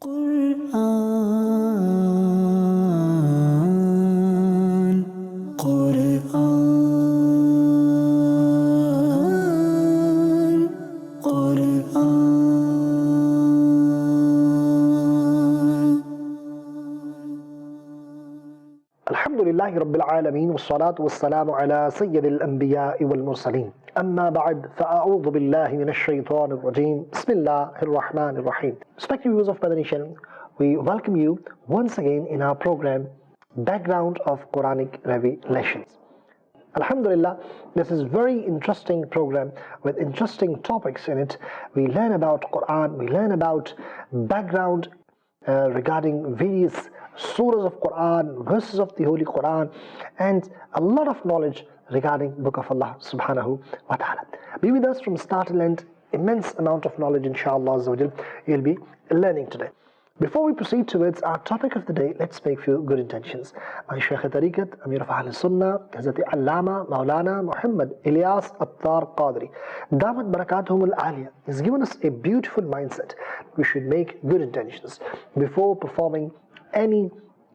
Qur'an, Qur'an, Qur'an. Alhamdulillahi Rabbil Alameen, wassalatu wassalamu ala Sayyidil Anbiya'i wal Mursaleen. Amma ba'd, fa'a'udhu billahi minash shaitanir rajeem. Bismillahir Rahmanir Rahim. Respected viewers of Madani Channel, we welcome you once again in our program, Background of Quranic Revelations. Alhamdulillah, this is a very interesting program with interesting topics in it. We learn about Qur'an, we learn about background regarding various surahs of Qur'an, verses of the Holy Qur'an, and a lot of knowledge regarding Book of Allah subhanahu wa ta'ala. Be with us from start to end, immense amount of knowledge inshallah you'll be learning today. Before we proceed towards our topic of the day, let's make few good intentions. My Shaykh Tariqat, Amir of Ahl Sunnah, Hazrat Allama, Maulana Muhammad Ilyas Attar Qadri, Damat Barakatuhum Al-Aliyah, has given us a beautiful mindset. We should make good intentions before performing any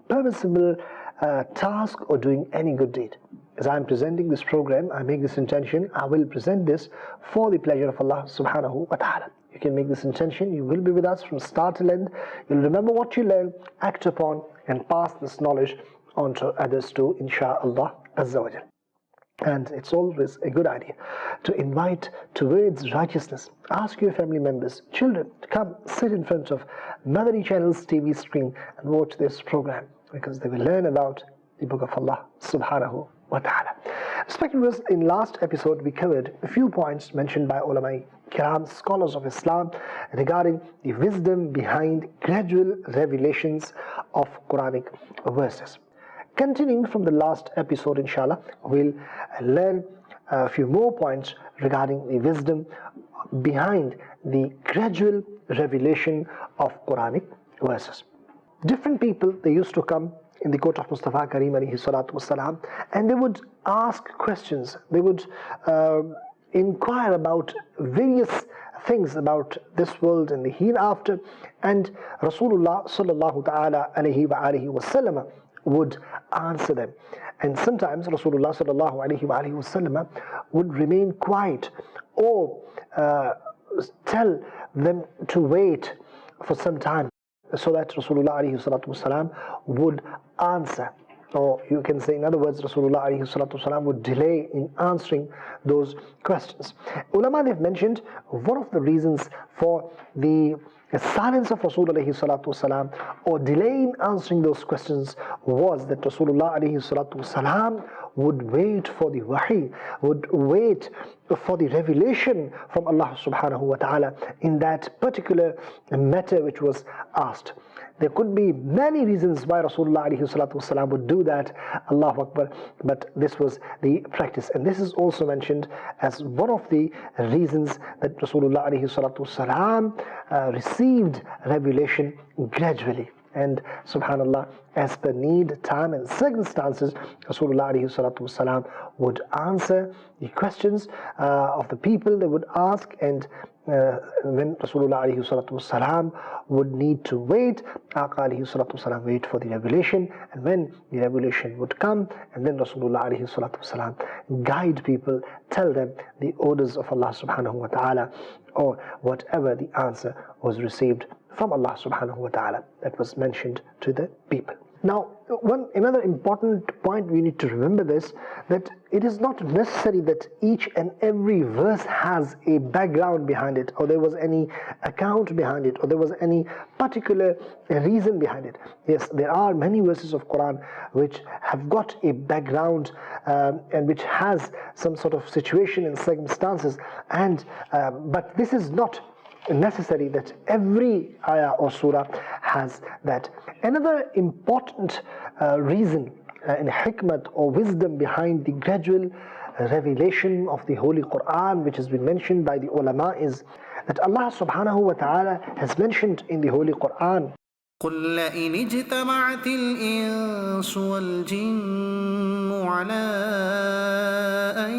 permissible task or doing any good deed. As I am presenting this program, I make this intention, I will present this for the pleasure of Allah subhanahu wa ta'ala. You can make this intention, you will be with us from start to end. You'll remember what you learn, act upon, and pass this knowledge on to others too, insha'Allah Azza wa Jal. And it's always a good idea to invite towards righteousness. Ask your family members, children, to come sit in front of Madani Channel's TV screen and watch this program, because they will learn about the Book of Allah subhanahu wa ta'ala. Respected viewers, in last episode we covered a few points mentioned by ulama kiram, scholars of Islam, regarding the wisdom behind gradual revelations of Quranic verses. Continuing from the last episode, inshallah, we'll learn a few more points regarding the wisdom behind the gradual revelation of Quranic verses. Different people, they used to come in the court of Mustafa Kareem alayhi salatu wassalam, and they would ask questions, they would inquire about various things about this world and the hereafter, and Rasulullah sallallahu ta'ala alayhi wa alihi wasallam would answer them. And sometimes Rasulullah sallallahu alayhi wa alihi wasallam would remain quiet or tell them to wait for some time, so that Rasulullah alayhi salatu wasalam would answer. Or you can say, in other words, Rasulullah alayhi salatu wasalam would delay in answering those questions. Ulama, they've mentioned one of the reasons for the silence of Rasulullah alayhi salatu wasalam or delay in answering those questions was that Rasulullah alayhi salatu wasalam would wait for the wahi, would wait for the revelation from Allah subhanahu wa ta'ala in that particular matter which was asked. There could be many reasons why Rasulullah alayhi salatu wasalam would do that, Allahu Akbar, but this was the practice. And this is also mentioned as one of the reasons that Rasulullah alayhi salatu wasalam received revelation gradually. And subhanallah, as per need, time and circumstances, Rasulullah alayhi salatu wasalam would answer the questions of the people they would ask, and when Rasulullah alayhi salatu wasalam would need to wait, Aqa alayhi salatu wasalam wait for the revelation, and when the revelation would come, and then Rasulullah alayhi salatu wasalam guide people, tell them the orders of Allah subhanahu wa ta'ala, or whatever the answer was received from Allah subhanahu wa ta'ala that was mentioned to the people. Now, another important point we need to remember this, that it is not necessary that each and every verse has a background behind it, or there was any account behind it, or there was any particular reason behind it. Yes, there are many verses of Quran which have got a background and which has some sort of situation and circumstances, and but this is not necessary that every ayah or surah has that. Another important reason and hikmat or wisdom behind the gradual revelation of the Holy Qur'an, which has been mentioned by the ulama, is that Allah subhanahu wa ta'ala has mentioned in the Holy Qur'an قل لئن اجتمعت الإنس والجن على أن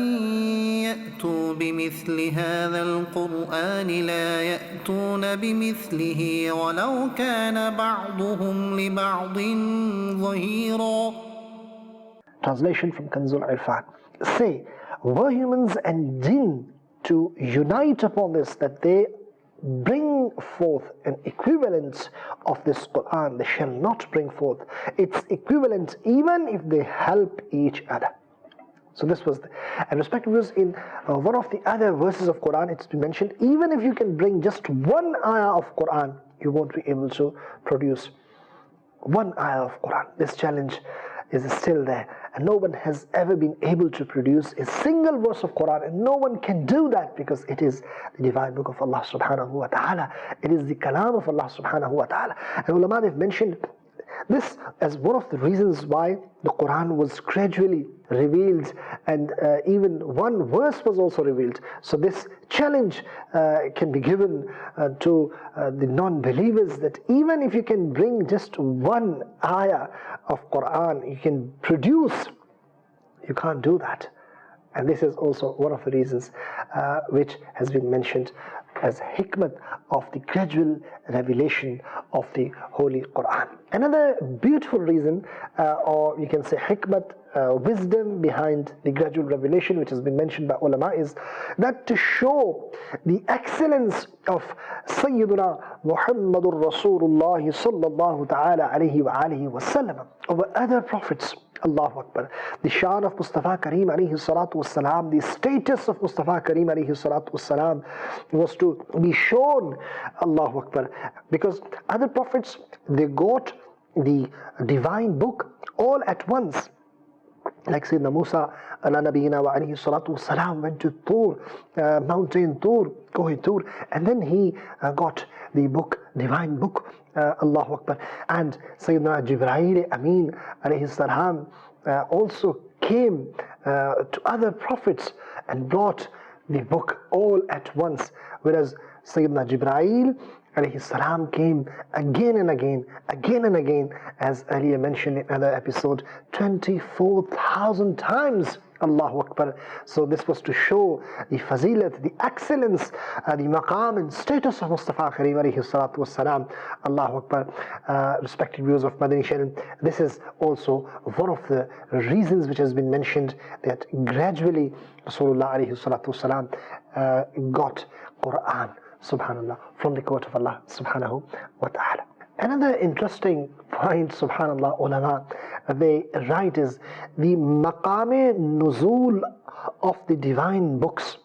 يأتوا بمثل هذا القرآن لا يأتون بمثله ولو كان بعضهم لبعض ظهيرا. Translation from Kanzul Irfan. Say, were humans and jinn to unite upon this, that they bring forth an equivalent of this Qur'an, they shall not bring forth its equivalent even if they help each other. So this was and respected viewers, in one of the other verses of Qur'an it's been mentioned, even if you can bring just one ayah of Qur'an, you won't be able to produce one ayah of Qur'an. This challenge is still there, and no one has ever been able to produce a single verse of Qur'an, and no one can do that because it is the divine book of Allah subhanahu wa ta'ala. It is the kalam of Allah subhanahu wa ta'ala. And ulama, they've mentioned this as one of the reasons why the Qur'an was gradually revealed, and even one verse was also revealed. So this challenge can be given to the non-believers, that even if you can bring just one ayah of Qur'an, you can produce, you can't do that. And this is also one of the reasons which has been mentioned as hikmat of the gradual revelation of the Holy Qur'an. Another beautiful reason, or you can say hikmat, wisdom behind the gradual revelation, which has been mentioned by ulama, is that to show the excellence of Sayyiduna Muhammadur Rasulullah sallallahu ta'ala alayhi wa alihi wa sallam over other prophets. Allahu Akbar. The shan of Mustafa Kareem alayhi salatu wassalam, the status of Mustafa Kareem alayhi salatu wassalam was to be shown. Allahu Akbar. Because other prophets, they got the divine book all at once. Like Sayyidina Musa ala nabiyina wa alayhi salatu wassalam went to Tur, mountain Tur, Kohi Tur, and then he got the book, divine book, Allahu Akbar. And Sayyidina Jibreel Amin alayhi salam also came to other prophets and brought the book all at once, whereas Sayyidina Jibreel alayhi salam came again and again, as earlier mentioned in another episode, 24,000 times. Allahu Akbar. So this was to show the fazilat, the excellence, the maqam and status of Mustafa Kareem alayhi salatu wassalam. Allahu Akbar. Respected viewers of Madani Channel, this is also one of the reasons which has been mentioned, that gradually Rasulullah alayhi salatu wassalam got Qur'an, subhanallah, from the court of Allah subhanahu wa ta'ala. Another interesting point, subhanallah, ulama, they write, is the maqam nuzul of the divine books.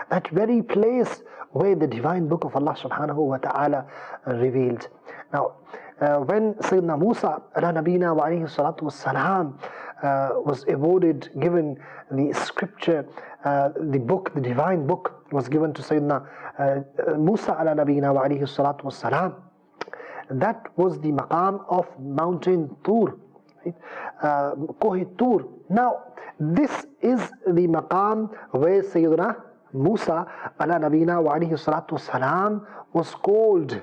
That very place where the divine book of Allah subhanahu wa ta'ala revealed. Now, when Sayyidina Musa ala nabina wa alayhi salatu wassalam was awarded, given the scripture, the book, the divine book was given to Sayyidina Musa ala nabina wa alayhi salatu wassalam. That was the maqam of mountain Tur, right? Kohi Tur. Now, this is the maqam where Sayyidina Musa ala nabina wa alayhi salatu wasalam was called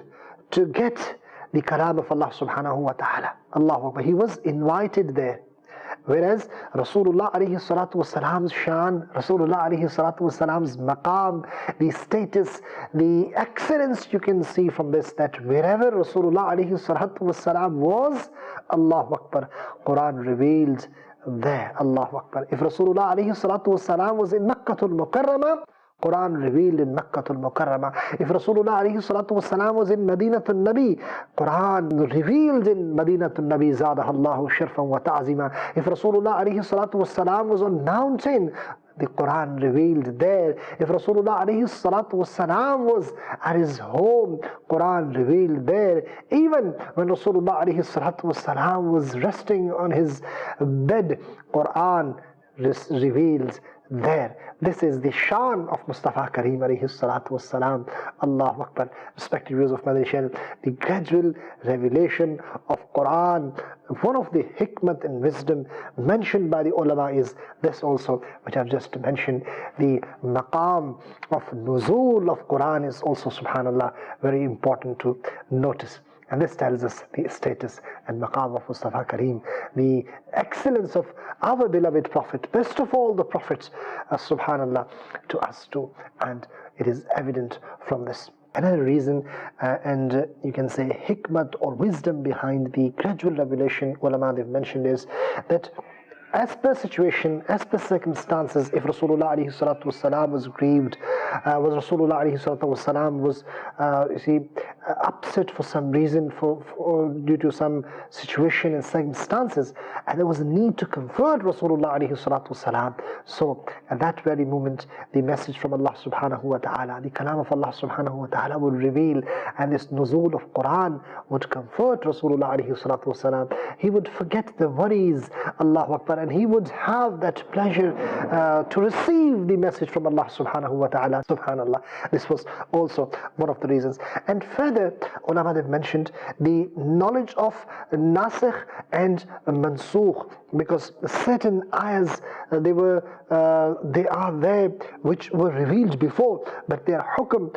to get the kalam of Allah subhanahu wa ta'ala. Allahu Akbar. He was invited there. Whereas Rasulullah alayhi salatu wasalam's shan, Rasulullah alayhi salatu wasalam's maqam, the status, the excellence you can see from this, that wherever Rasulullah alayhi salatu wasalam was, Allahu Akbar, Qur'an revealed there. Allahu Akbar. If Rasulullah alayhi salatu wasalam was in Makkatul Mukarramah, Qur'an revealed in Makkatul Mukarramah. If Rasulullah alayhi salatu wasalam was in Madinatul Nabi, Qur'an revealed in Madinatul Nabi, Zadahallahu shirfan wa ta'zima. If Rasulullah alayhi salatu wasalam was on mountain, the Qur'an revealed there. If Rasulullah alayhi salatu wasalam was at his home, Qur'an revealed there. Even when Rasulullah alayhi salatu wasalam was resting on his bed, Qur'an reveals there. This is the shan of Mustafa Kareem alayhi salatu wassalam. Allahu Akbar. Respected viewers of Madani Channel, the gradual revelation of Qur'an, one of the hikmat and wisdom mentioned by the ulama is this also, which I've just mentioned. The maqam of nuzul of Qur'an is also, subhanallah, very important to notice. And this tells us the status and maqam of Mustafa Kareem, the excellence of our beloved Prophet, best of all the Prophets, subhanallah, to us too. And it is evident from this. Another reason, and you can say hikmat or wisdom behind the gradual revelation, ulama they've mentioned, is that as per situation, as per circumstances, if Rasulullah alayhi salatu wasalam was grieved, was Rasulullah alayhi salatu wasalam was, upset for some reason, due to some situation and circumstances, and there was a need to convert Rasulullah alayhi salatu wasalam. So at that very moment, the message from Allah subhanahu wa ta'ala, the kalam of Allah subhanahu wa ta'ala would reveal, and this nuzul of Qur'an would comfort Rasulullah alayhi salatu wasalam. He would forget the worries, Allahu Akbar, and he would have that pleasure to receive the message from Allah subhanahu wa ta'ala. Subhanallah. This was also one of the reasons. And further, ulama have mentioned the knowledge of nasikh and mansukh, because certain ayahs, they are there which were revealed before, but their hukum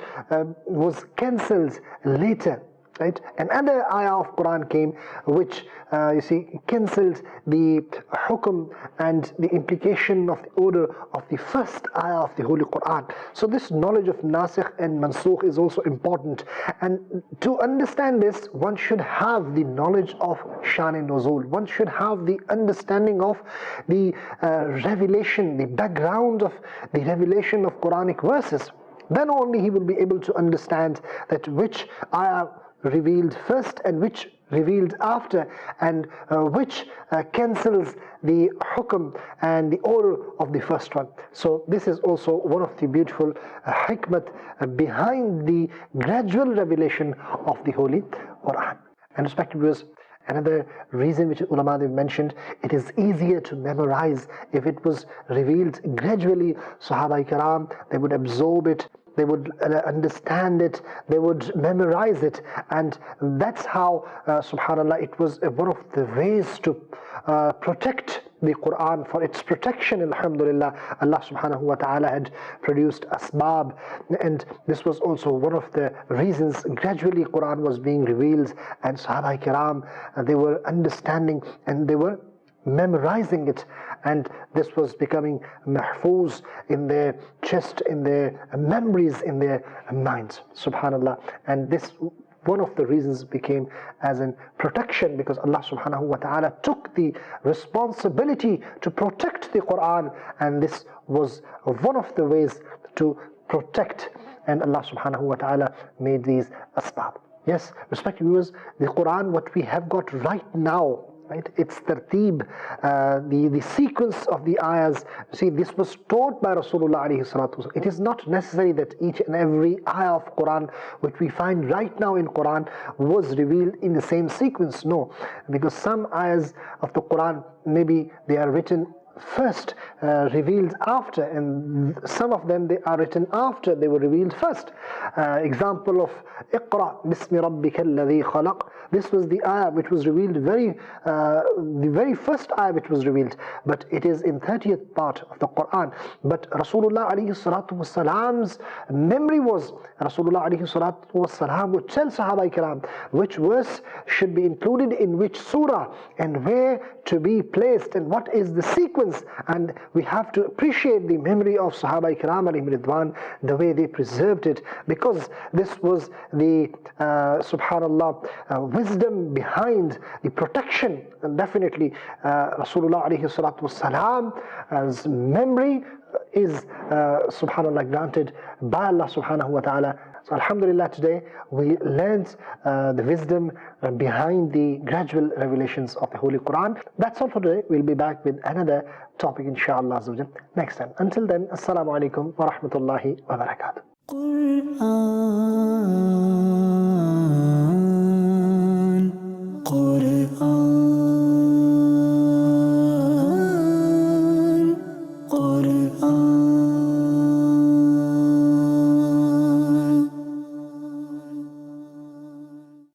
was cancelled later. Right? Another ayah of Qur'an came which cancelled the hukum and the implication of the order of the first ayah of the Holy Qur'an. So this knowledge of nasikh and mansukh is also important, and to understand this, one should have the knowledge of Shan-e-Nuzul. One should have the understanding of the revelation, the background of the revelation of Quranic verses. Then only he will be able to understand that which ayah revealed first and which revealed after, and which cancels the hukum and the order of the first one. So this is also one of the beautiful hikmat behind the gradual revelation of the Holy Qur'an. And respected viewers, another reason which ulama have mentioned, it is easier to memorize if it was revealed gradually. Sahaba-i-Kiram, they would absorb it, they would understand it, they would memorize it, and that's how, subhanallah, it was one of the ways to protect the Qur'an. For its protection, alhamdulillah, Allah subhanahu wa ta'ala had produced asbab, and this was also one of the reasons gradually Qur'an was being revealed, and Sahaba-i-Kiram, they were understanding and they were memorizing it, and this was becoming mahfuz in their chest, in their memories, in their minds, subhanallah. And this, one of the reasons, became as in protection, because Allah subhanahu wa ta'ala took the responsibility to protect the Qur'an, and this was one of the ways to protect, and Allah subhanahu wa ta'ala made these asbab. Yes, respected viewers, the Qur'an, what we have got right now, right? It's tarteeb, the sequence of the ayahs. See, this was taught by Rasulullah alayhi salatu. It is not necessary that each and every ayah of Quran which we find right now in Quran was revealed in the same sequence. No, because some ayahs of the Quran, maybe they are written first, revealed after, and some of them they are written after they were revealed first. Example of Iqra bismi rabbika alladhi khalaq. This was the ayah which was revealed the very first ayah which was revealed, but it is in 30th part of the Quran. But Rasulullah alayhi salatu wasalam's memory was, Rasulullah alayhi salatu wasalam would tell Sahaba-i-Kiram which verse should be included in which surah, and where to be placed, and what is the sequence. And we have to appreciate the memory of Sahaba-i-Kiram alayhim ridwan, the way they preserved it, because this was the subhanallah wisdom behind the protection. And definitely Rasulullah alayhi salatu wasalam's memory is subhanallah granted by Allah subhanahu wa ta'ala. So alhamdulillah, today we learned the wisdom behind the gradual revelations of the Holy Quran. That's all for today. We'll be back with another topic inshallah next time. Until then, assalamu alaikum wa rahmatullahi wa barakatuh. Qur'an, Qur'an.